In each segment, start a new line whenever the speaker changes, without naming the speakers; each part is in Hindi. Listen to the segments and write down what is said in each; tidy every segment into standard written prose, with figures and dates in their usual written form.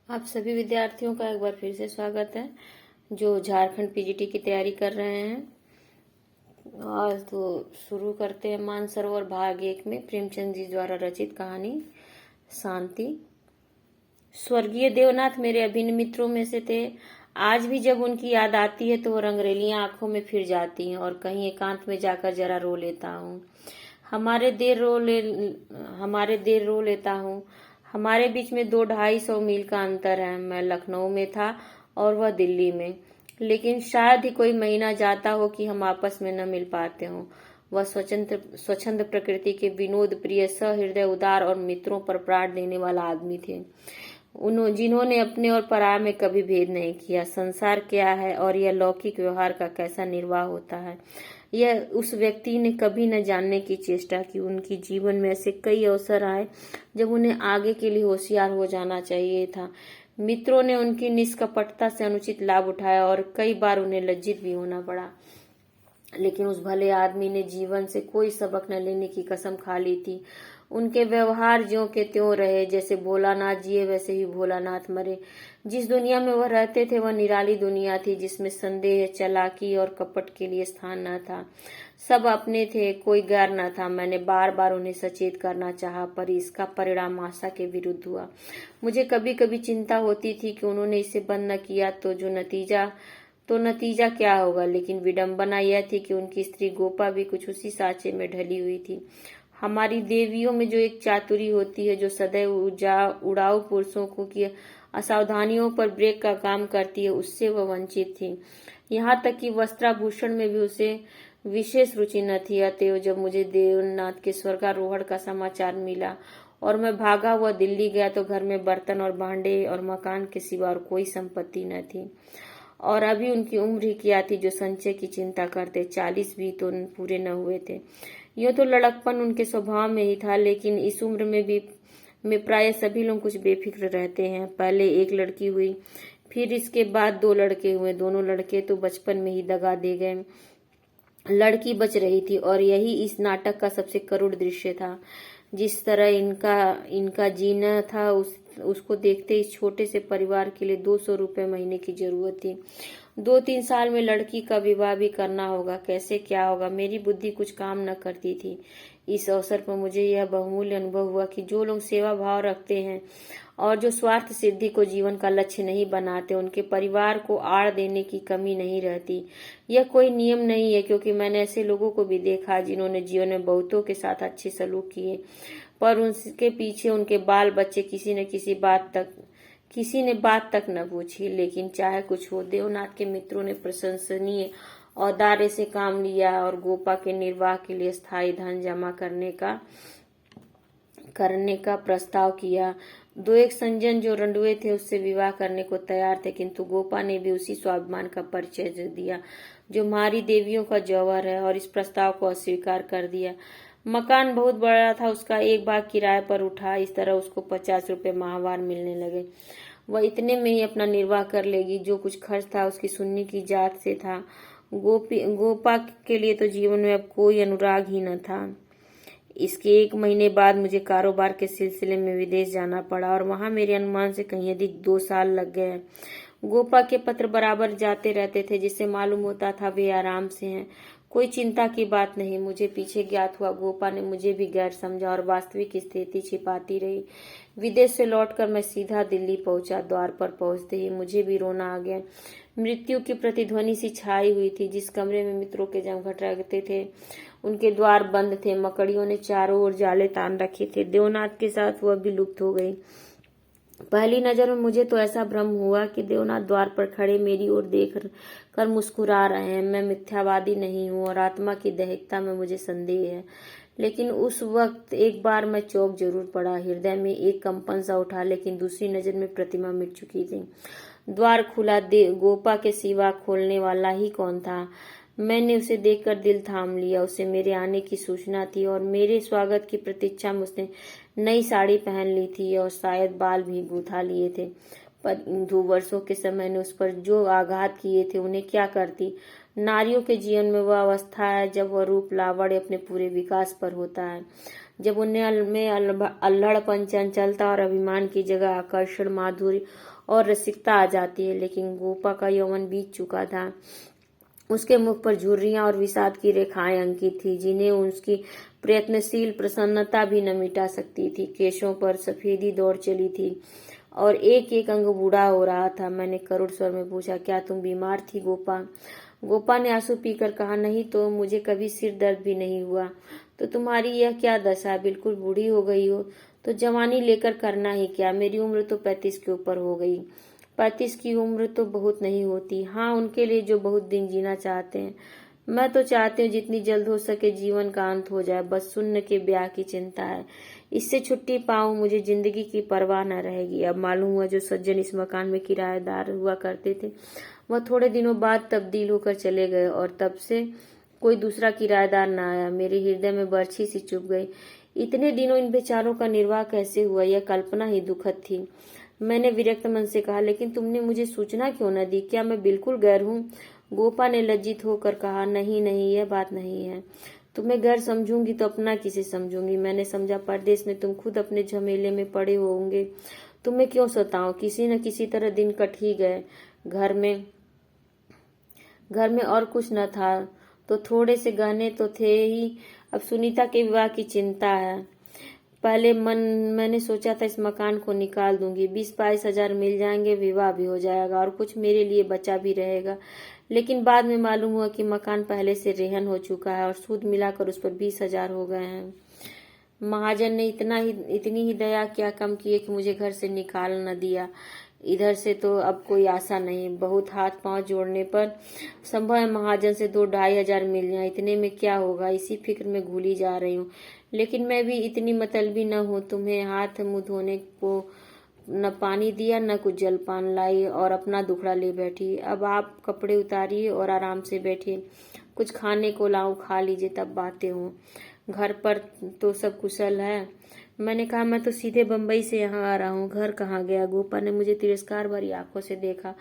आप सभी विद्यार्थियों का एक बार फिर से स्वागत है जो झारखंड पीजीटी की तैयारी कर रहे हैं। आज तो शुरू करते हैं मानसरोवर भाग 1 में प्रेमचंद जी द्वारा रचित कहानी शांति। स्वर्गीय देवनाथ मेरे अभिन्न मित्रों में से थे। आज भी जब उनकी याद आती है तो वो रंगरेलियां आंखों में फिर जाती हैं और कहीं एकांत में जाकर जरा रो लेता हूँ। हमारे देर रो लेता हूँ। हमारे बीच में 200-250 मील का अंतर है। मैं लखनऊ में था और वह दिल्ली में, लेकिन शायद ही कोई महीना जाता हो कि हम आपस में न मिल पाते हों। वह स्वच्छंद प्रकृति के विनोद प्रिय, सहृदय, उदार और मित्रों पर प्राण देने वाला आदमी थे, जिन्होंने अपने और पराया में कभी भेद नहीं किया। संसार क्या है और यह लौकिक व्यवहार का कैसा निर्वाह होता है, यह उस व्यक्ति ने कभी न जानने की चेष्टा की। उनकी जीवन में ऐसे कई अवसर आए जब उन्हें आगे के लिए होशियार हो जाना चाहिए था। मित्रों ने उनकी निष्कपटता से अनुचित लाभ उठाया और कई बार उन्हें लज्जित भी होना पड़ा, लेकिन उस भले आदमी ने जीवन से कोई सबक न लेने की कसम खा ली थी। उनके व्यवहार ज्यों के त्यों रहे। जैसे भोलानाथ जिए वैसे ही भोलानाथ मरे। जिस दुनिया में वह रहते थे वह निराली दुनिया थी, जिसमें संदेह, चालाकी और कपट के लिए स्थान न था। सब अपने थे, कोई गैर न था। मैंने बार बार उन्हें सचेत करना चाहा, पर इसका परिणाम आशा के विरुद्ध हुआ। मुझे कभी कभी चिंता होती थी कि उन्होंने इसे बंद न किया तो नतीजा क्या होगा। लेकिन विडंबना यह थी कि उनकी स्त्री गोपा भी कुछ उसी साँचे में ढली हुई थी। हमारी देवियों में जो एक चातुरी होती है, जो सदैव उड़ाऊ पुरुषों को की असावधानियों पर ब्रेक का काम करती है, उससे वह वंचित थी। यहाँ तक कि वस्त्राभूषण में भी उसे विशेष रुचि न थी। अतएव जब मुझे देवनाथ के स्वर्गारोहण का समाचार मिला और मैं भागा हुआ दिल्ली गया तो घर में बर्तन और भांडे और मकान के सिवा और कोई संपत्ति न थी। और अभी उनकी उम्र ही क्या थी जो संचय की चिंता करते। 40 भी तो पूरे न हुए थे। यूं तो लड़कपन उनके स्वभाव में ही था, लेकिन इस उम्र में प्राय सभी लोग कुछ बेफिक्र रहते हैं। पहले एक लड़की हुई, फिर इसके बाद 2 लड़के हुए। दोनों लड़के तो बचपन में ही दगा दे गए। लड़की बच रही थी और यही इस नाटक का सबसे करुण दृश्य था। जिस तरह इनका जीना था उसको देखते इस छोटे से परिवार के लिए 200 रुपए महीने की जरूरत थी। 2-3 साल में लड़की का विवाह भी करना होगा। कैसे क्या होगा, मेरी बुद्धि कुछ काम न करती थी। इस अवसर पर मुझे यह बहुमूल्य अनुभव हुआ कि जो लोग सेवा भाव रखते हैं और जो स्वार्थ सिद्धि को जीवन का लक्ष्य नहीं बनाते, उनके परिवार को आड़ देने की कमी नहीं रहती। यह कोई नियम नहीं है, क्योंकि मैंने ऐसे लोगों को भी देखा जिन्होंने जीवन में बहुतों के साथ अच्छे सलूक किए, पर उनके पीछे उनके बाल बच्चे किसी ने बात तक न पूछी। लेकिन चाहे कुछ हो, देवनाथ के मित्रों ने प्रशंसनीय औदार्य से काम लिया और गोपा के निर्वाह के लिए स्थायी धन जमा करने का प्रस्ताव किया। 2-1 सज्जन जो रंडुए थे उससे विवाह करने को तैयार थे, किंतु गोपा ने भी उसी स्वाभिमान का परिचय दिया जो हमारी देवियों का जौहर है, और इस प्रस्ताव को अस्वीकार कर दिया। मकान बहुत बड़ा था, उसका एक भाग किराए पर उठा। इस तरह उसको 50 रुपए माहवार मिलने लगे। वह इतने में ही अपना निर्वाह कर लेगी। जो कुछ खर्च था उसकी सुन्नी की जात से था। गोपा के लिए तो जीवन में अब कोई अनुराग ही न था। इसके 1 महीने बाद मुझे कारोबार के सिलसिले में विदेश जाना पड़ा और वहां मेरे अनुमान से कहीं अधिक 2 साल लग गए। गोपा के पत्र बराबर जाते रहते थे, जिससे मालूम होता था वे आराम से हैं। कोई चिंता की बात नहीं। मुझे पीछे ज्ञात हुआ गोपा ने मुझे भी गैर समझा और वास्तविक स्थिति छिपाती रही। विदेश से लौटकर मैं सीधा दिल्ली पहुंचा। द्वार पर पहुंचते ही मुझे भी रोना आ गया। मृत्यु की प्रतिध्वनि सी छाई हुई थी। जिस कमरे में मित्रों के जमघट रहते थे उनके द्वार बंद थे। मकड़ियों ने चारों ओर जाले तान रखे थे। देवनाथ के साथ वह भी लुप्त हो गई। पहली नजर में मुझे तो ऐसा भ्रम हुआ कि देवनाथ द्वार पर खड़े मेरी ओर देख कर मुस्कुरा रहे हैं। मैं मिथ्यावादी नहीं हूँ और आत्मा की दैहिकता में मुझे संदेह है, लेकिन उस वक्त एक बार मैं चौंक जरूर पड़ा। हृदय में एक कंपन सा उठा, लेकिन दूसरी नजर में प्रतिमा मिट चुकी थी। द्वार खुला। गोपा के सिवा खोलने वाला ही कौन था। मैंने उसे देखकर दिल थाम लिया। उसे मेरे आने की सूचना थी और मेरे स्वागत की प्रतीक्षा में उसने नई साड़ी पहन ली थी और शायद बाल भी गुथा लिए थे। पर इन 2 वर्षों के समय ने उस पर जो आघात किए थे उन्हें क्या करती। नारियों के जीवन में वह अवस्था है जब वह रूप लावण्य अपने पूरे विकास पर होता है। जब उनमें अल्हड़पन, चंचलता और अभिमान की जगह आकर्षण, माधुर्य और रसिकता आ जाती है। लेकिन गोपा का यौवन बीत चुका था। उसके मुख पर झुर्रियां और विषाद की रेखाएं अंकित थी, जिन्हें उसकी प्रयत्नशील प्रसन्नता भी न मिटा सकती थी। केशों पर सफेदी दौड़ चली थी और एक एक अंग बूढ़ा हो रहा था। मैंने करुण स्वर में पूछा, क्या तुम बीमार थी गोपा? गोपा ने आंसू पीकर कहा, नहीं तो मुझे कभी सिर दर्द भी नहीं हुआ। तो तुम्हारी यह क्या दशा है? बिल्कुल बूढ़ी हो गई हो। तो जवानी लेकर करना ही क्या? मेरी उम्र तो 35 के ऊपर हो गई। 35 की उम्र तो बहुत नहीं होती। हाँ, उनके लिए जो बहुत दिन जीना चाहते हैं। मैं तो चाहती हूँ जितनी जल्द हो सके जीवन का अंत हो जाए। बस शून्य के ब्याह की चिंता है। इससे छुट्टी पाऊं, मुझे जिंदगी की परवाह न रहेगी। अब मालूम हुआ जो सज्जन इस मकान में किराएदार हुआ करते थे, वह थोड़े दिनों बाद तब्दील होकर चले गए और तब से कोई दूसरा किराएदार न आया। मेरे हृदय में बर्छी सी चुभ गई। इतने दिनों इन बेचारों का निर्वाह कैसे हुआ, यह कल्पना ही दुखद थी। मैंने विरक्त मन से कहा, लेकिन तुमने मुझे सूचना क्यों न दी? क्या मैं बिल्कुल गैर हूँ? गोपा ने लज्जित होकर कहा, नहीं नहीं, यह बात नहीं है। तुम्हें गैर समझूंगी तो अपना किसे समझूंगी? मैंने समझा परदेश में तुम खुद अपने झमेले में पड़े होंगे। तुम्हें क्यों सताऊं? किसी न किसी तरह दिन कट ही गए। घर में और कुछ न था तो थोड़े से गहने तो थे ही। अब सुनीता के विवाह की चिंता है। पहले मैंने सोचा था इस मकान को निकाल दूंगी, 20-22 हजार मिल जाएंगे, विवाह भी हो जाएगा और कुछ मेरे लिए बचा भी रहेगा। लेकिन बाद में मालूम हुआ कि मकान पहले से रेहन हो चुका है और सूद मिलाकर उस पर 20 हजार हो गए हैं। महाजन ने इतनी ही दया क्या कम किए कि मुझे घर से निकाल न दिया। इधर से तो अब कोई आशा नहीं। बहुत हाथ पांव जोड़ने पर संभव है महाजन से 2-2.5 हजार मिल जाए। इतने में क्या होगा, इसी फिक्र में घुली जा रही हूँ। लेकिन मैं भी इतनी मतलबी न हूँ। तुम्हें हाथ मुंह धोने को न पानी दिया न कुछ जलपान लाई और अपना दुखड़ा ले बैठी। अब आप कपड़े उतारिए और आराम से बैठिए। कुछ खाने को लाऊं, खा लीजिए, तब बातें हों। घर पर तो सब कुशल है? मैंने कहा, मैं तो सीधे बंबई से यहाँ आ रहा हूँ। घर कहाँ गया? गोपा ने मुझे तिरस्कार भरी आंखों से देखा।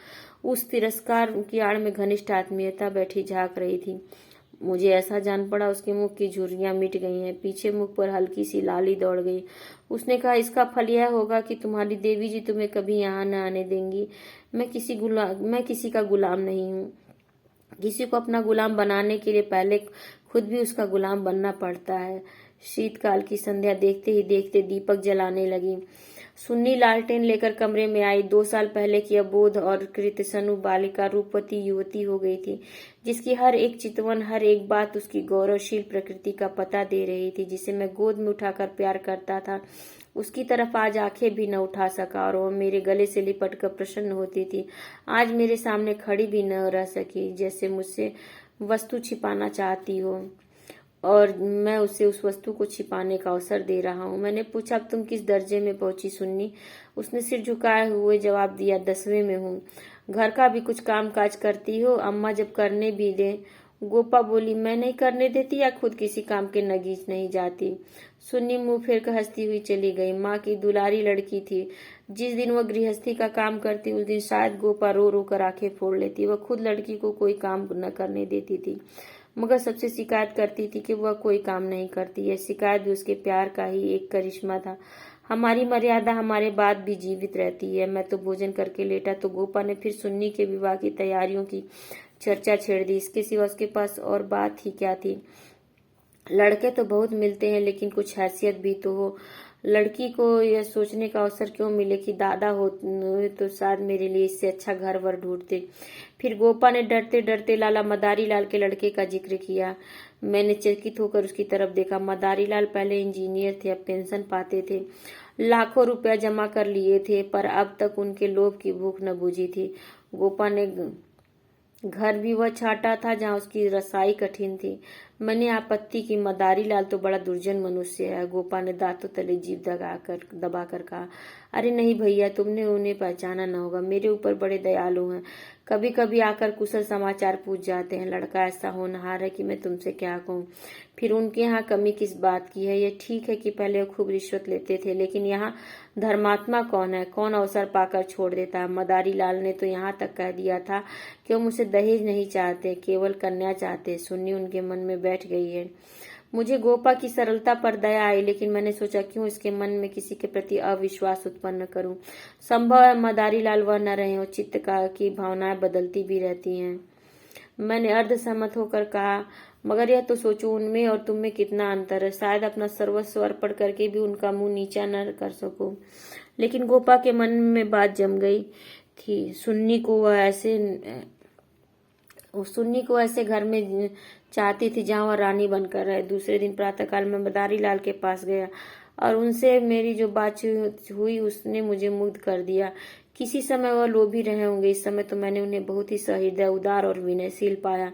उस तिरस्कार की आड़ में घनिष्ठ आत्मीयता बैठी झांक रही थी। मुझे ऐसा जान पड़ा उसके मुख की झुर्रियां मिट गई हैं। पीछे मुख पर हल्की सी लाली दौड़ गई। उसने कहा, इसका फल यह होगा कि तुम्हारी देवी जी तुम्हें कभी यहाँ न आने देंगी। मैं किसी का गुलाम नहीं हूँ। किसी को अपना गुलाम बनाने के लिए पहले खुद भी उसका गुलाम बनना पड़ता है। शीतकाल की संध्या देखते ही देखते दीपक जलाने लगी। सुन्नी लालटेन लेकर कमरे में आई। 2 साल पहले की अबोध और कृतसनु बालिका रूपवती युवती हो गई थी, जिसकी हर एक चितवन, हर एक बात उसकी गौरवशील प्रकृति का पता दे रही थी। जिसे मैं गोद में उठाकर प्यार करता था, उसकी तरफ आज आंखें भी न उठा सका और वह मेरे गले से लिपट कर प्रसन्न होती थी। आज मेरे सामने खड़ी भी न रह सकी, जैसे मुझसे वस्तु छिपाना चाहती हो और मैं उसे उस वस्तु को छिपाने का अवसर दे रहा हूँ। मैंने पूछा, अब तुम किस दर्जे में पहुंची सुन्नी? उसने सिर झुकाए हुए जवाब दिया, 10वें में हूँ। घर का भी कुछ काम काज करती हो? अम्मा जब करने भी दे। गोपा बोली, मैं नहीं करने देती या खुद किसी काम के नगीच नहीं जाती? सुन्नी मुंह फेर कर हंसती हुई चली गई। माँ की दुलारी लड़की थी। जिस दिन वह गृहस्थी का काम करती उस दिन शायद गोपा रो रो कर आंखें फोड़ लेती। वह खुद लड़की को कोई काम न करने देती थी, मगर सबसे शिकायत करती थी कि वह कोई काम नहीं करती। यह शिकायत भी उसके प्यार का ही एक करिश्मा था। हमारी मर्यादा हमारे बाद भी जीवित रहती है। मैं तो भोजन करके लेटा तो गोपा ने फिर सुन्नी के विवाह की तैयारियों की चर्चा छेड़ दी। इसके सिवा उसके पास और बात ही क्या थी? लड़के तो बहुत मिलते हैं, लेकिन कुछ हैसियत भी तो हो। लड़की को यह सोचने का अवसर क्यों मिले कि दादा हो तो शायद मेरे लिए इससे अच्छा घर वर ढूंढते। फिर गोपा ने डरते डरते लाला मदारी लाल के लड़के का जिक्र किया। मैंने चकित होकर उसकी तरफ देखा। मदारी लाल पहले इंजीनियर थे, अब पेंशन पाते थे। लाखों रुपया जमा कर लिए थे, पर अब तक उनके लोभ की भूख न बुझी थी। गोपा ने घर भी वह छाटा था जहाँ उसकी रसाई कठिन थी। मैंने आपत्ति की, मदारी लाल तो बड़ा दुर्जन मनुष्य है। गोपा ने दांतों तले जीभ दबाकर कहा, अरे नहीं भैया, तुमने उन्हें पहचाना न होगा। मेरे ऊपर बड़े दयालु हैं। कभी कभी आकर कुशल समाचार पूछ जाते हैं। लड़का ऐसा होनहार है कि मैं तुमसे क्या कहूँ। फिर उनके यहाँ कमी किस बात की है? यह ठीक है कि पहले वो खूब रिश्वत लेते थे, लेकिन यहाँ धर्मात्मा कौन है? कौन अवसर पाकर छोड़ देता है? मदारी लाल ने तो यहाँ तक कह दिया था कि वो मुझसे दहेज नहीं चाहते, केवल कन्या चाहते। सुन्नी उनके मन में बैठ गई है। मुझे गोपा की सरलता पर दया आई, लेकिन मैंने सोचा क्यों इसके मन में किसी के प्रति अविश्वास उत्पन्न करूं। संभव है मदारी लाल वह न रहे और चित्त का की भावनाएं बदलती भी रहती हैं। मैंने अर्धसहमत होकर कहा, मगर यह तो सोचो उनमें और तुम में कितना अंतर है। शायद अपना सर्वस्व अर्पण करके भी उनका मुंह नीचा न कर सकूं। लेकिन गोपा के मन में बात जम गई थी। सुन्नी को ऐसे घर में चाहती थी जहां वह रानी बनकर रहे। दूसरे दिन प्रातःकाल में मदारी लाल के पास गया और उनसे मेरी जो बातचीत हुई उसने मुझे मुग्ध कर दिया। किसी समय वह लोभी रहे होंगे, इस समय तो मैंने उन्हें बहुत ही सहृदय, उदार और विनयशील पाया।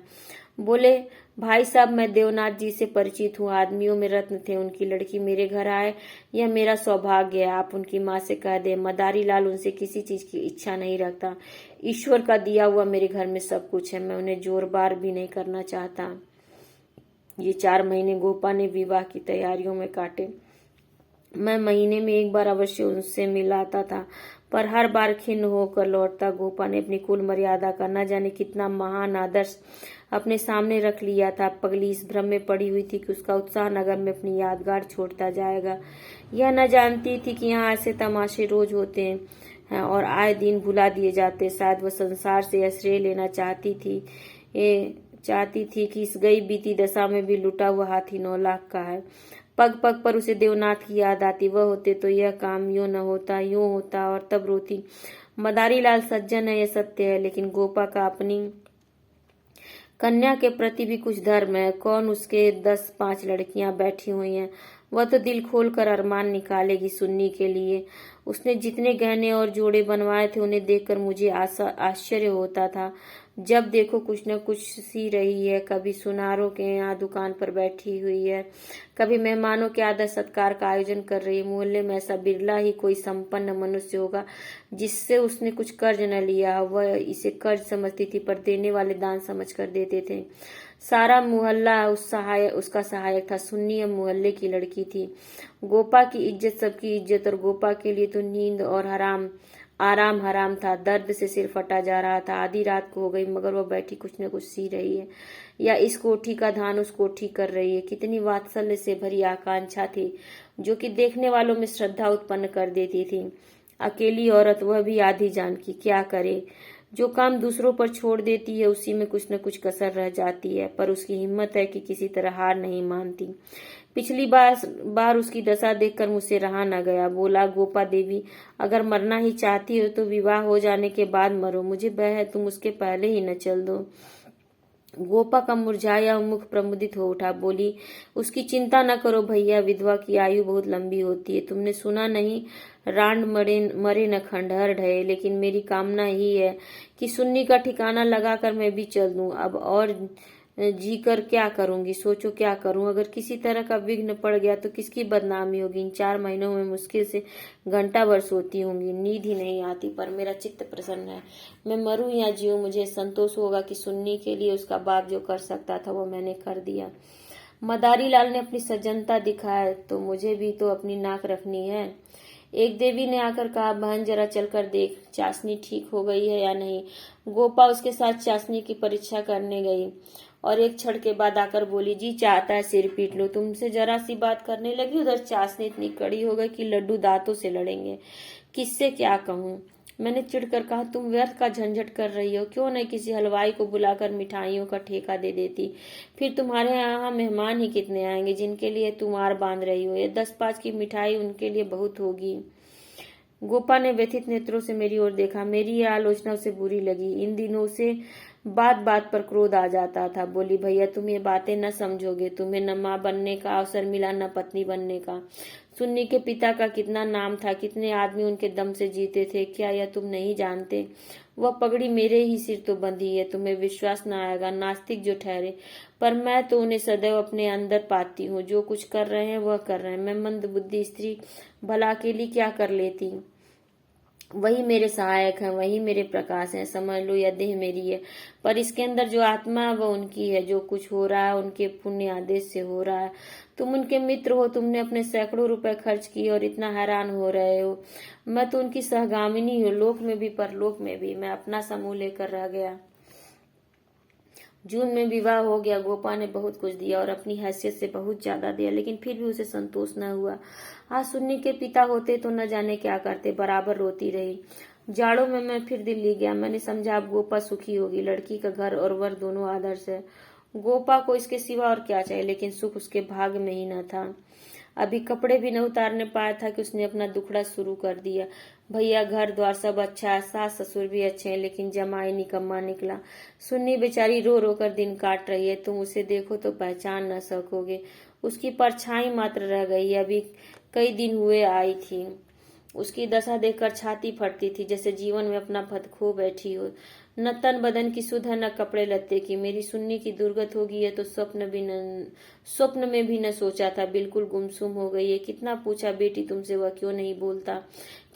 बोले, भाई साहब, मैं देवनाथ जी से परिचित हूँ। आदमियों में रत्न थे। उनकी लड़की मेरे घर आए, यह मेरा सौभाग्य है। आप उनकी माँ से कह दे, मदारी लाल उनसे किसी चीज की इच्छा नहीं रखता। ईश्वर का दिया हुआ मेरे घर में सब कुछ है। मैं उन्हें जोरबार भी नहीं करना चाहता। ये 4 महीने गोपा ने विवाह की तैयारियों में काटे। मैं महीने में एक बार अवश्य उनसे मिलाता था, पर हर बार खिन्न होकर लौटता। गोपा ने अपनी कुल मर्यादा का न जाने कितना महान आदर्श अपने सामने रख लिया था। पगली इस भ्रम में पड़ी हुई थी कि उसका उत्साह नगर में अपनी यादगार छोड़ता जाएगा। यह न जानती थी कि यहाँ ऐसे तमाशे रोज होते हैं और आए दिन भुला दिए जाते। शायद वह संसार से श्रेय लेना चाहती थी कि इस गई बीती दशा में भी लुटा हुआ हाथी 9 लाख का है। पग पग पर उसे देवनाथ की याद आती। वह होते तो यह काम यूं न होता, यूं होता, और तब रोती। मदारी लाल सज्जन है, यह सत्य है, लेकिन गोपा का अपनी कन्या के प्रति भी कुछ धर्म है। कौन उसके 10-5 लड़कियां बैठी हुई हैं, वह तो दिल खोलकर अरमान निकालेगी सुन्नी के लिए। उसने जितने गहने और जोड़े बनवाए थे उन्हें देखकर मुझे आश्चर्य होता था। जब देखो कुछ न कुछ सी रही है। कभी सुनारों के यहाँ दुकान पर बैठी हुई है, कभी मेहमानों के आदर सत्कार का आयोजन कर रही है। मोहल्ले में ऐसा बिरला ही कोई संपन्न मनुष्य होगा जिससे उसने कुछ कर्ज न लिया। वह इसे कर्ज समझती थी, पर देने वाले दान समझ कर देते थे। सारा मोहल्ला उसका सहायक था। सुन्नी अब मोहल्ले की लड़की थी। गोपा की इज्जत सबकी इज्जत, और गोपा के लिए तो नींद और आराम हराम था। दर्द से सिर फटा जा रहा था। आधी रात को हो गई, मगर वह बैठी कुछ न कुछ सी रही है, या इस कोठी का धान उस कोठी कर रही है। कितनी वात्सल्य से भरी आकांक्षा थी, जो कि देखने वालों में श्रद्धा उत्पन्न कर देती थी। अकेली औरत, वह भी आधी जान की, क्या करे। जो काम दूसरों पर छोड़ देती है उसी में कुछ न कुछ कसर रह जाती है, पर उसकी हिम्मत है कि किसी तरह हार नहीं मानती। पिछली बार उसकी दशा देखकर मुझसे रहा न गया। बोला, गोपा देवी, अगर मरना ही चाहती हो तो विवाह हो जाने के बाद मरो। मुझे भय है तुम उसके पहले ही न चल दो। गोपा का मुरझाया मुख प्रमुदित हो उठा। बोली, उसकी चिंता न करो भैया, विधवा की आयु बहुत लंबी होती है। तुमने सुना नहीं, रांड मरे न खंडहर ढहे। लेकिन मेरी कामना ही है कि सुन्नी का ठिकाना लगाकर मैं भी चल दूं। अब और जी कर क्या करूंगी, सोचो क्या करूं। अगर किसी तरह का विघ्न पड़ गया तो किसकी बदनामी होगी। इन 4 महीनों में मुश्किल से घंटा भर सोती होंगी, नींद ही नहीं आती, पर मेरा चित्त प्रसन्न है। मैं मरूं या जीऊं, मुझे संतोष होगा कि सुन्नी के लिए उसका बाप जो कर सकता था वो मैंने कर दिया। मदारी लाल ने अपनी सज्जनता दिखाया, तो मुझे भी तो अपनी नाक रखनी है। एक देवी ने आकर कहा, बहन जरा चलकर देख, चाशनी ठीक हो गई है या नहीं। गोपा उसके साथ चाशनी की परीक्षा करने गई और एक क्षण के बाद आकर बोली, जी चाहता है सिर पीट लो। तुमसे जरा सी बात करने लगी, उधर चाशनी इतनी कड़ी हो गई कि लड्डू दांतों से लड़ेंगे। किससे क्या कहूँ। मैंने चिढ़कर कहा, तुम व्यर्थ का झंझट कर रही हो। क्यों न किसी हलवाई को बुलाकर मिठाइयों का ठेका दे देती। फिर तुम्हारे यहाँ मेहमान ही कितने आएंगे जिनके लिए तुम आर बांध रही हो। ये 10-5 की मिठाई उनके लिए बहुत होगी। गोपा ने व्यथित नेत्रों से मेरी ओर देखा। मेरी यह आलोचना उसे बुरी लगी। इन दिनों उसे बात बात पर क्रोध आ जाता था। बोली, भैया तुम ये बातें न समझोगे। तुम्हें न माँ बनने का अवसर मिला, न पत्नी बनने का। सुन्नी के पिता का कितना नाम था, कितने आदमी उनके दम से जीते थे, क्या यह तुम नहीं जानते। वह पगड़ी मेरे ही सिर तो बंधी है। तुम्हें विश्वास न आएगा, नास्तिक जो ठहरे, पर मैं तो उन्हें सदैव अपने अंदर पाती हूँ। जो कुछ कर रहे हैं वह कर रहे हैं। मैं मंद बुद्धि स्त्री भला अकेली क्या कर लेती। वही मेरे सहायक हैं, वही मेरे प्रकाश हैं। समझ लो यह देह मेरी है, पर इसके अंदर जो आत्मा है वह उनकी है। जो कुछ हो रहा है उनके पुण्य आदेश से हो रहा है। तुम उनके मित्र हो, तुमने अपने सैकड़ों रुपए खर्च किए और इतना हैरान हो रहे हो। मैं तो उनकी सहगामिनी हूँ, लोक में भी परलोक में भी। मैं अपना समूह लेकर रह गया। जून में विवाह हो गया। गोपा ने बहुत कुछ दिया और अपनी हैसियत से बहुत ज्यादा दिया, लेकिन फिर भी उसे संतोष न हुआ। आज सुन्नी के पिता होते तो न जाने क्या करते, बराबर रोती रही। जाड़ों में मैं फिर दिल्ली गया। मैंने समझा अब गोपा सुखी होगी। लड़की का घर और वर दोनों आदर्श है। गोपा को इसके सिवा और क्या चाहिए, लेकिन सुख उसके भाग्य में ही न था। अभी कपड़े भी न उतारने पाया था कि उसने अपना दुखड़ा शुरू कर दिया। भैया घर द्वार सब अच्छा है, सास ससुर भी अच्छे हैं, लेकिन जमाई निकम्मा निकला। सुन्नी बेचारी रो रो कर दिन काट रही है। तुम उसे देखो तो पहचान न सकोगे। उसकी परछाई मात्र रह गई। अभी कई दिन हुए आई थी। उसकी दशा देखकर छाती फटती थी, जैसे जीवन में अपना पद खो बैठी हो। न तन बदन की सुध है, न कपड़े लत्ते की। मेरी सुन्नी की दुर्गत होगी है तो स्वप्न में भी न सोचा था। बिल्कुल गुमसुम हो गई है। कितना पूछा बेटी तुमसे, वह क्यों नहीं बोलता,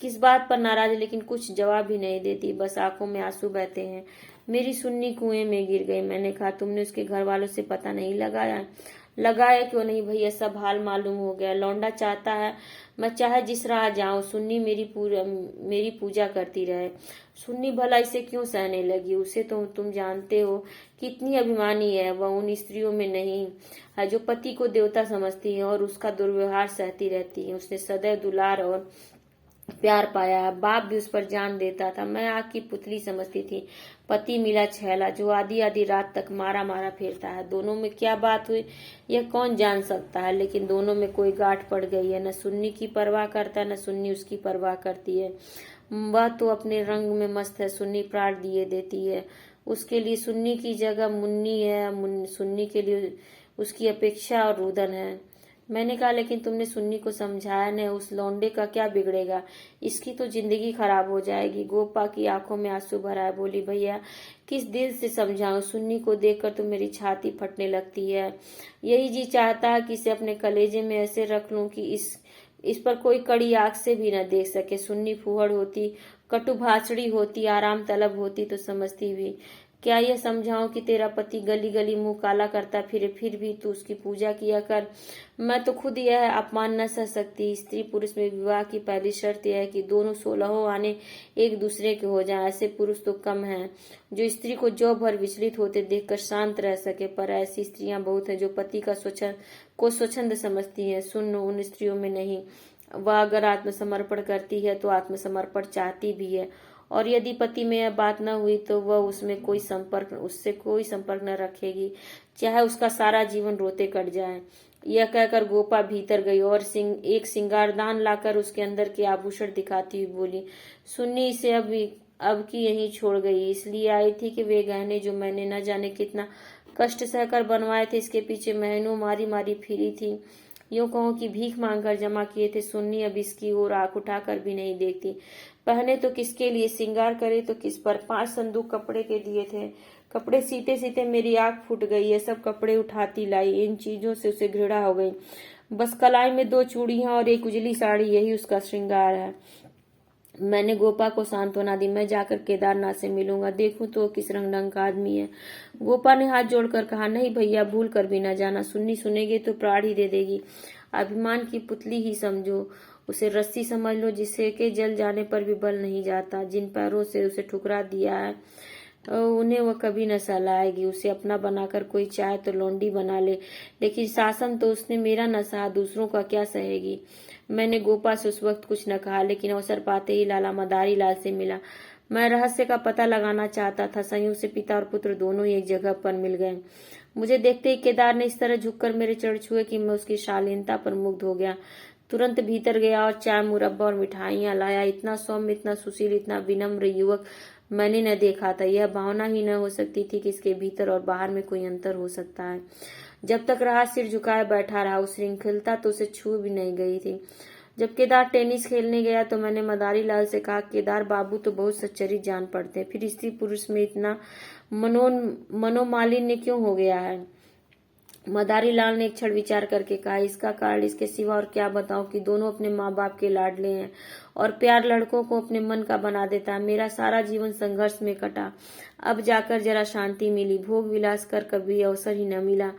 किस बात पर नाराज, लेकिन कुछ जवाब भी नहीं देती। बस आंखों में आंसू बहते हैं। मेरी सुन्नी कुएं में गिर गई। मैंने कहा तुमने उसके घर वालों से पता नहीं लगाया? लगाया क्यों नहीं भैया, सब हाल मालूम हो गया। लौंडा चाहता है मैं चाहे जिस राह जाऊं, सुन्नी मेरी पूजा करती रहे। सुन्नी भला इसे क्यों सहने लगी? उसे तो तुम जानते हो कितनी अभिमानी है। वह उन स्त्रियों में नहीं है जो पति को देवता समझती है और उसका दुर्व्यवहार सहती रहती है। उसने सदैव दुलार और प्यार पाया है। बाप भी उस पर जान देता था। मैं आग की पुतली समझती थी। पति मिला छैला जो आधी आधी रात तक मारा मारा फिरता है। दोनों में क्या बात हुई यह कौन जान सकता है, लेकिन दोनों में कोई गांठ पड़ गई है। न सुन्नी की परवाह करता है, न सुन्नी उसकी परवाह करती है। वह तो अपने रंग में मस्त है। सुन्नी प्राण दिए देती है। उसके लिए सुन्नी की जगह मुन्नी है, सुन्नी के लिए उसकी अपेक्षा और रुदन है। मैंने कहा लेकिन तुमने सुन्नी को समझाया नहीं। उस लौंडे का क्या बिगड़ेगा, इसकी तो जिंदगी खराब हो जाएगी। गोपा की आंखों में आंसू भरा है। बोली भैया किस दिल से समझाऊं, सुन्नी को देखकर तो मेरी छाती फटने लगती है। यही जी चाहता है कि इसे अपने कलेजे में ऐसे रख लूं कि इस पर कोई कड़ी आंख से भी न देख सके। सुन्नी फूहड़ होती, कटुभाषणी होती, आराम तलब होती तो समझती भी। क्या यह समझाऊं कि तेरा पति गली गली मुंह काला करता फिर भी तू उसकी पूजा किया कर। मैं तो खुद यह अपमान न सह सकती। स्त्री पुरुष में विवाह की पहली शर्त यह है कि दोनों 16 आने एक दूसरे के हो जाएं। ऐसे पुरुष तो कम हैं जो स्त्री को जौ भर विचलित होते देखकर शांत रह सके, पर ऐसी स्त्रियां बहुत हैं जो पति का स्वच्छंद समझती हैं। सुन, उन स्त्रियों में नहीं। वह अगर आत्मसमर्पण करती है तो आत्मसमर्पण चाहती भी है, और यदि पति में यह बात न हुई तो वह उससे कोई संपर्क न रखेगी, चाहे उसका सारा जीवन रोते कट जाए। यह कहकर गोपा भीतर गई और एक सिंगारदान लाकर उसके अंदर के आभूषण दिखाती हुई बोली, सुन्नी इसे अब की यहीं छोड़ गई। इसलिए आई थी कि वे गहने जो मैंने न जाने कितना कष्ट सहकर बनवाए थे, इसके पीछे महीनों मारी मारी फिरी थी। यूं कहो कि भीख मांगकर जमा किए थे। सुन्नी अब इसकी ओर आंख उठाकर भी नहीं देखती। पहने तो किसके लिए, श्रृंगार करे तो किस पर। 5 संदूक कपड़े के दिए थे। कपड़े सीते सीते मेरी आंख फूट गई है। सब कपड़े उठाती लाई। इन चीजों से उसे घृणा हो गई। बस कलाई में 2 चूड़ियां और एक उजली साड़ी, यही उसका श्रृंगार है। मैंने गोपा को सांत्वना दी, मैं जाकर केदारनाथ से मिलूंगा, देखूं तो किस रंग ढंग का आदमी है। गोपा ने हाथ जोड़कर कहा, नहीं भैया, भूल कर भी न जाना। सुन्नी सुनेगी तो प्राण ही दे देगी। अभिमान की पुतली ही समझो, उसे रस्सी समझ लो जिससे के जल जाने पर भी बल नहीं जाता। जिन पैरों से उसे ठुकरा दिया है उन्हें वह कभी न सहलाएगी। उसे अपना बनाकर कोई चाहे तो लौंडी बना ले, लेकिन शासन तो उसने मेरा न सहा, दूसरों का क्या सहेगी। मैंने गोपा से उस वक्त कुछ न कहा, लेकिन अवसर पाते ही लाला मदारी लाल से मिला। मैं रहस्य का पता लगाना चाहता था। संयोग से पिता और पुत्र दोनों ही एक जगह पर मिल गए। मुझे देखते ही केदार ने इस तरह झुककर मेरे चरण छुए कि मैं उसकी शालीनता पर मुग्ध हो गया। तुरंत भीतर गया और चाय, मुरब्बा और मिठाइयां लाया। इतना सौम्य, इतना सुशील, इतना विनम्र युवक मैंने न देखा था। यह भावना ही न हो सकती थी कि इसके भीतर और बाहर में कोई अंतर हो सकता है। जब तक रहा सिर झुकाए बैठा रहा। उस श्रृंखलता तो उसे छू भी नहीं गई थी। जब केदार टेनिस खेलने गया तो मैंने मदारी लाल से कहा, केदार बाबू तो बहुत सच्चरित जान पड़ते हैं, फिर स्त्री पुरुष में इतना मनोमालिन्य क्यों हो गया है। मदारी लाल ने एक क्षण विचार करके कहा, इसका कारण इसके सिवा और क्या बताऊं कि दोनों अपने माँ बाप के लाडले हैं और प्यार लड़कों को अपने मन का बना देता है। मेरा सारा जीवन संघर्ष में कटा, अब जाकर जरा शांति मिली। भोग विलास कर कभी अवसर ही न मिला।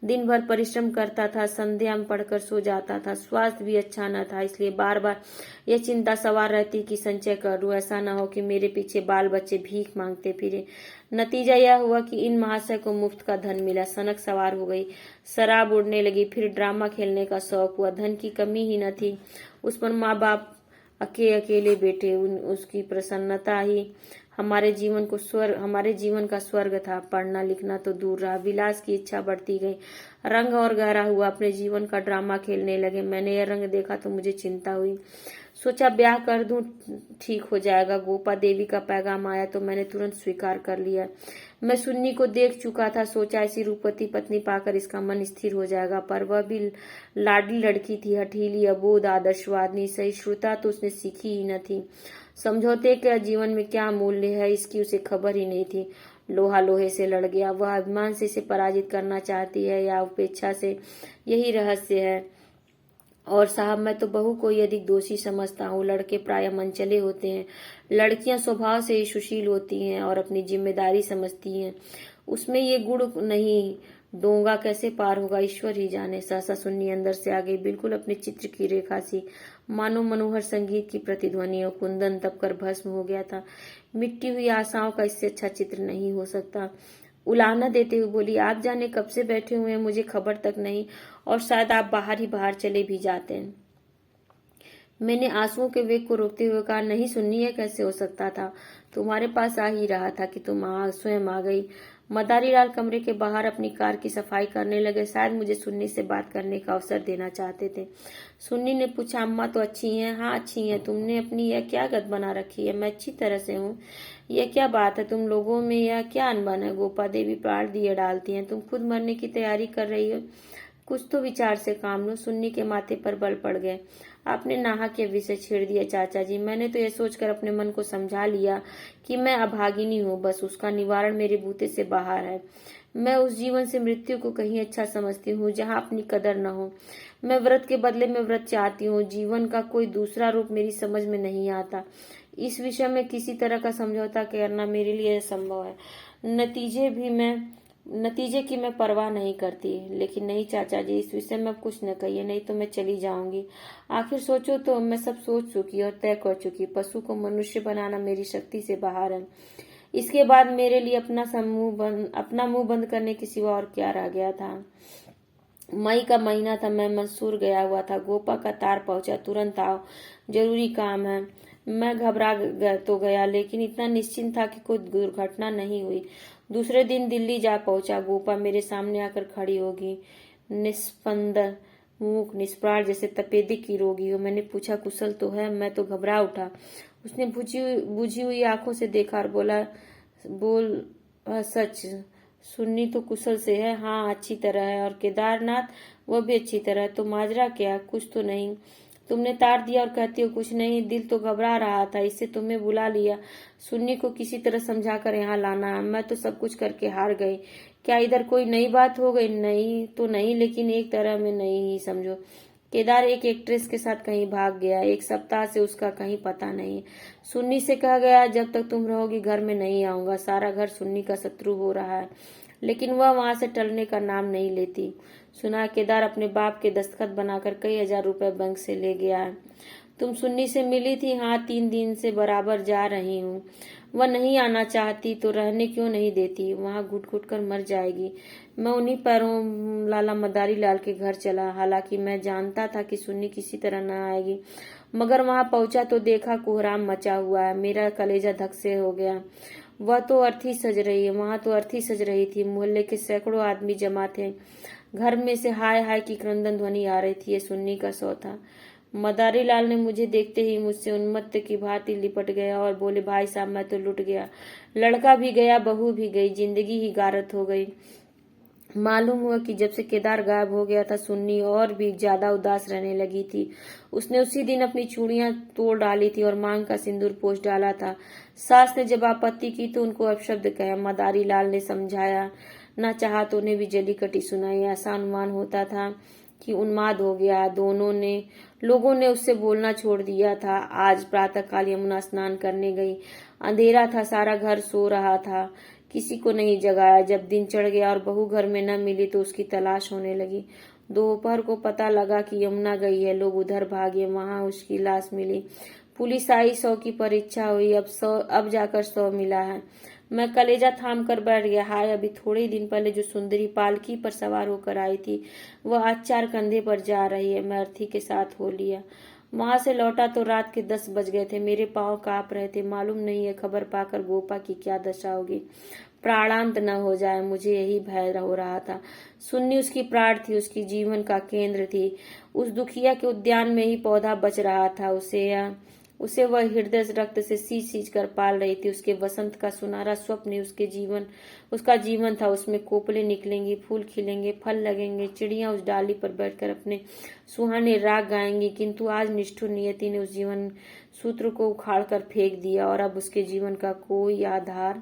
दिन भर परिश्रम करता था, संध्या में पढ़कर सो जाता था। स्वास्थ्य भी अच्छा न था, इसलिए बार बार यह चिंता सवार रहती कि संचय करूं, ऐसा न हो कि मेरे पीछे बाल बच्चे भीख मांगते फिरे। नतीजा यह हुआ कि इन महाशय को मुफ्त का धन मिला, सनक सवार हो गई, शराब उड़ने लगी, फिर ड्रामा खेलने का शौक हुआ। धन की कमी ही न थी, उस पर माँ बाप अकेले बेटे, उसकी प्रसन्नता ही हमारे जीवन का स्वर्ग था। पढ़ना लिखना तो दूर रहा, विलास की इच्छा बढ़ती गई, रंग और गहरा हुआ। अपने जीवन का ड्रामा खेलने लगे। मैंने यह रंग देखा तो मुझे चिंता हुई, सोचा ब्याह कर दूं, ठीक हो जाएगा। गोपा देवी का पैगाम आया तो मैंने तुरंत स्वीकार कर लिया। मैं सुन्नी को देख चुका था, सोचा ऐसी रूपवती पत्नी पाकर इसका मन स्थिर हो जाएगा, पर वह भी लाडली लड़की थी, हठीली, अबोध, आदर्शवादी। सहिष्णुता तो उसने सीखी ही न थी। समझौते के जीवन में क्या मूल्य है इसकी उसे खबर ही नहीं थी। लोहा लोहे से लड़ गया। वह अभिमान से इसे पराजित करना चाहती है या उपेक्षा से, यही रहस्य है। और साहब, मैं तो बहू को ही अधिक दोषी समझता हूँ। लड़के प्राय मनचले होते हैं, लड़कियां स्वभाव से ही सुशील होती हैं और अपनी जिम्मेदारी समझती हैं। उसमें ये गुण नहीं। डोंगा कैसे पार होगा ईश्वर ही जाने। सहसा सुन्नी अंदर से आ गई, बिल्कुल अपने चित्र की रेखा सी, मानो मनोहर संगीत की प्रतिध्वनि। और कुंदन तपकर भस्म हो गया था। मिट्टी हुई आशाओं का इससे अच्छा चित्र नहीं हो सकता। उलाहना देते हुए बोली, आप जाने कब से बैठे हुए हैं, मुझे खबर तक नहीं, और शायद आप बाहर ही बाहर चले भी जाते हैं। मैंने आंसुओं के वेग को रोकते हुए कहा, नहीं सुन्नी, यह कैसे हो सकता था, तुम्हारे पास आ ही रहा था कि तुम स्वयं आ गई। मदारी लाल कमरे के बाहर अपनी कार की सफाई करने लगे, शायद मुझे सुन्नी से बात करने का अवसर देना चाहते थे। सुन्नी ने पूछा, अम्मा तो अच्छी हैं? हाँ अच्छी हैं। तुमने अपनी यह क्या गत बना रखी है? मैं अच्छी तरह से हूँ। यह क्या बात है, तुम लोगों में यह क्या अनबन है? गोपा देवी प्राण दिए डालती हैं, तुम खुद मरने की तैयारी कर रही हो, कुछ तो विचार से काम लो। सुन्नी के माथे पर बल पड़ गए। आपने नाहक के विषय छेड़ दिया चाचा जी। मैंने तो यह सोचकर अपने मन को समझा लिया कि मैं अभागिनी हूँ, बस उसका निवारण मेरे बूते से बाहर है। मैं उस जीवन से मृत्यु को कहीं अच्छा समझती हूँ जहाँ अपनी कदर न हो। मैं व्रत के बदले में व्रत चाहती हूँ। जीवन का कोई दूसरा रूप मेरी समझ में नहीं आता। इस विषय में किसी तरह का समझौता करना मेरे लिए असंभव है। नतीजे की मैं परवाह नहीं करती। लेकिन नहीं चाचा जी, इस विषय में कुछ न कहिए, नहीं तो मैं चली जाऊंगी। आखिर सोचो तो, मैं सब सोच चुकी और तय कर चुकी। पशु को मनुष्य बनाना मेरी शक्ति से बाहर है। इसके बाद मेरे लिए अपना मुंह बंद करने के सिवा और क्या रह गया था। मई का महीना था, मैं मंसूर गया हुआ था। गोपा का तार पहुंचा, तुरंत आओ, जरूरी काम है। मैं घबरा तो गया, लेकिन इतना निश्चिंत था कि कोई दुर्घटना नहीं हुई। दूसरे दिन दिल्ली जा पहुंचा। गोपा मेरे सामने आकर खड़ी होगी, निस्पंद मूक, निष्प्राण, जैसे तपेदिक की रोगी हो। मैंने पूछा, कुशल तो है? मैं तो घबरा उठा। उसने बुझी हुई आंखों से देखा और बोल सच, सुन्नी तो कुशल से है? हाँ अच्छी तरह है। और केदारनाथ? वह भी अच्छी तरह है। तो माजरा क्या, कुछ तो नहीं? तुमने तार दिया और कहती हो कुछ नहीं। दिल तो घबरा रहा था, इससे तुम्हें बुला लिया। सुन्नी को किसी तरह समझाकर यहाँ लाना है। मैं तो सब कुछ करके हार गई। क्या इधर कोई नई बात हो गई? नहीं तो नहीं, लेकिन एक तरह में नहीं ही समझो। केदार एक एक्ट्रेस के साथ कहीं भाग गया, 1 सप्ताह से उसका कहीं पता नहीं। सुन्नी से कहा गया, जब तक तुम रहोगी घर में नहीं आऊंगा। सारा घर सुन्नी का शत्रु हो रहा है, लेकिन वह वहां से टलने का नाम नहीं लेती। सुना केदार अपने बाप के दस्तखत बनाकर कई हजार रुपए बैंक से ले गया है। तुम सुन्नी से मिली थी? हाँ, 3 दिन से बराबर जा रही हूँ। वह नहीं आना चाहती तो रहने क्यों नहीं देती? वहां घुट घुट कर मर जाएगी। मैं उन्हीं पैरों लाला मदारी लाल के घर चला। हालांकि मैं जानता था कि सुन्नी किसी तरह न आएगी, मगर वहां पहुंचा तो देखा कोहराम मचा हुआ है। मेरा कलेजा धक से हो गया। वह तो अर्थी सज रही है, वहां तो अर्थी सज रही थी। मोहल्ले के सैकड़ों आदमी जमा थे। घर में से हाय हाय की क्रंदन ध्वनि आ रही थी। ये सुन्नी का सौ था। मदारी लाल ने मुझे देखते ही मुझसे उन्मत्त की भांति लिपट गया और बोले, भाई साहब मैं तो लुट गया। लड़का भी गया, बहू भी गई, जिंदगी ही गारत हो गई। मालूम हुआ कि जब से केदार गायब हो गया था, सुन्नी और भी ज्यादा उदास रहने लगी थी। उसने उसी दिन अपनी चूड़ियां तोड़ डाली थी और मांग का सिंदूर पोंछ डाला था। सास ने जब आपत्ति की तो उनको अपशब्द कहा। मदारी लाल ने समझाया, न चाहा तो उन्हें भी जली कटी सुनाई। ऐसा अनुमान होता था कि उन्माद हो गया। लोगों ने उससे बोलना छोड़ दिया था। आज प्रातःकाल यमुना स्नान करने गई। अंधेरा था, सारा घर सो रहा था, किसी को नहीं जगाया। जब दिन चढ़ गया और बहू घर में न मिली तो उसकी तलाश होने लगी। दोपहर को पता लगा कि यमुना गई है। लोग उधर भागे, वहां उसकी लाश मिली। पुलिस आई, 100 की परीक्षा हुई। अब जाकर 100 मिला है। मैं कलेजा थाम कर बैठ गया। हाय, अभी थोड़े ही दिन पहले जो सुंदरी पालकी पर सवार होकर आई थी, वह आज 4 कंधे पर जा रही है। मैं अर्थी के साथ हो लिया। वहां से लौटा तो रात के 10 बज गए थे। मेरे पांव कांप रहे थे। मालूम नहीं है खबर पाकर गोपा की क्या दशा होगी। प्राणांत न हो जाए, मुझे यही भय हो रहा था। सुन्नी उसकी प्राण थी, उसकी जीवन का केंद्र थी। उस दुखिया के उद्यान में ही पौधा बच रहा था। उसे वह हृदय रक्त से सींच सींच कर पाल रही थी। उसके वसंत का सुनहरा स्वप्न ही उसका जीवन था। उसमें कोपले निकलेंगी, फूल खिलेंगे, फल लगेंगे, चिड़ियां उस डाली पर बैठकर अपने सुहाने राग गाएंगी। किंतु आज निष्ठुर नियति ने उस जीवन सूत्र को उखाड़ कर फेंक दिया और अब उसके जीवन का कोई आधार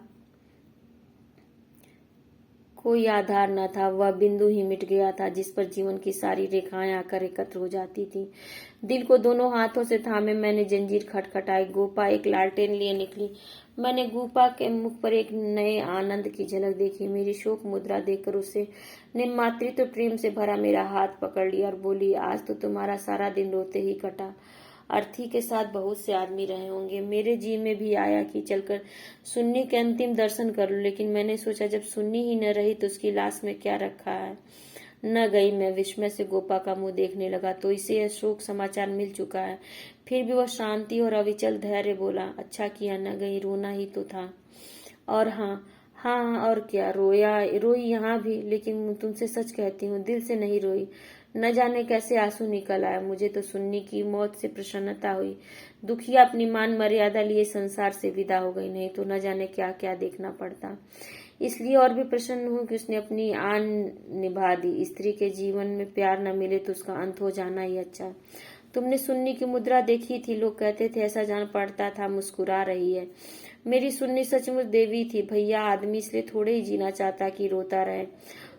न था। वह बिंदु ही मिट गया था जिस पर जीवन की सारी रेखाएं आकर एकत्र हो जाती थी। दिल को दोनों हाथों से थामे मैंने जंजीर खटखटाई। गोपा एक लालटेन लिए निकली। मैंने गोपा के मुख पर एक नए आनंद की झलक देखी। मेरी शोक मुद्रा देखकर उसे ने मातृत्व प्रेम से भरा मेरा हाथ पकड़ लिया और बोली, आज तो तुम्हारा सारा दिन रोते ही कटा। अर्थी के साथ बहुत से आदमी रहे होंगे। मेरे जी में भी आया कि चलकर सुन्नी के अंतिम दर्शन कर लूं, लेकिन मैंने सोचा जब सुन्नी ही न रही तो उसकी लाश में क्या रखा है। न गई। मैं विस्मय से गोपा का मुंह देखने लगा तो इसे यह शोक समाचार मिल चुका है। फिर भी वह शांति और अविचल धैर्य बोला, अच्छा किया न गई, रोना ही तो था। और हाँ और क्या, रोई यहाँ भी, लेकिन तुमसे सच कहती हूँ, दिल से नहीं रोई। न जाने कैसे आंसू निकल आया। मुझे तो सुन्नी की मौत से प्रसन्नता हुई। दुखिया अपनी मान मर्यादा लिए संसार से विदा हो गई, नहीं तो न जाने क्या क्या देखना पड़ता। इसलिए और भी प्रसन्न हूँ कि उसने अपनी आन निभा दी। स्त्री के जीवन में प्यार न मिले तो उसका अंत हो जाना ही अच्छा। तुमने सुन्नी की मुद्रा देखी थी, लोग कहते थे, ऐसा जान पड़ता था मुस्कुरा रही है। मेरी सुन्नी सचमुच देवी थी। भैया, आदमी इसलिए थोड़े ही जीना चाहता कि रोता रहे।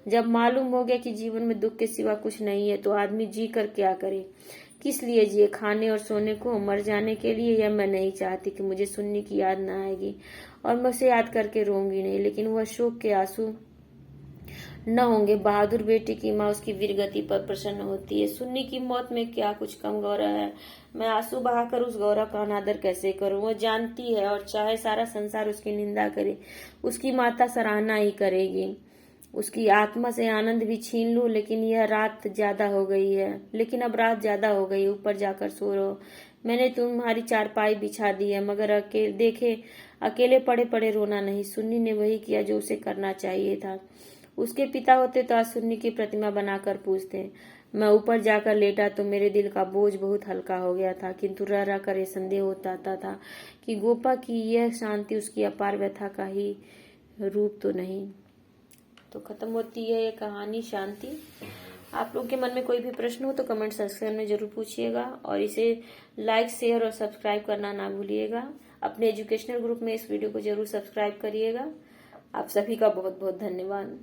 जब मालूम हो गया कि जीवन में दुख के सिवा कुछ नहीं है तो आदमी जी कर क्या करे। किस लिए जिए, खाने और सोने को, मर जाने के लिए? या मैं नहीं चाहती कि मुझे सुन्नी की याद न आएगी और मैं उसे याद करके रोऊंगी नहीं, लेकिन वह शोक के आंसू न होंगे। बहादुर बेटी की माँ उसकी वीरगति पर प्रसन्न होती है। सुन्नी की मौत में क्या कुछ कम गौरव है? मैं आंसू बहाकर उस गौरव का अनादर कैसे करूं? वो जानती है, और चाहे सारा संसार उसकी निंदा करे, उसकी माता सराहना ही करेगी। उसकी आत्मा से आनंद भी छीन लूं, लेकिन अब रात ज्यादा हो गई, ऊपर जाकर सो रहो। मैंने तुम्हारी चारपाई बिछा दी है, मगर अकेले पड़े पड़े रोना नहीं। सुन्नी ने वही किया जो उसे करना चाहिए था। उसके पिता होते तो आज सुन्नी की प्रतिमा बनाकर पूजते। मैं ऊपर जाकर लेटा तो मेरे दिल का बोझ बहुत हल्का हो गया था, किंतु रह रह कर संदेह होता था कि गोपा की यह शांति उसकी अपार व्यथा का ही रूप तो नहीं। तो खत्म होती है ये कहानी शांति। आप लोग के मन में कोई भी प्रश्न हो तो कमेंट सेक्शन में जरूर पूछिएगा और इसे लाइक, शेयर और सब्सक्राइब करना ना भूलिएगा। अपने एजुकेशनल ग्रुप में इस वीडियो को जरूर सब्सक्राइब करिएगा। आप सभी का बहुत बहुत धन्यवाद।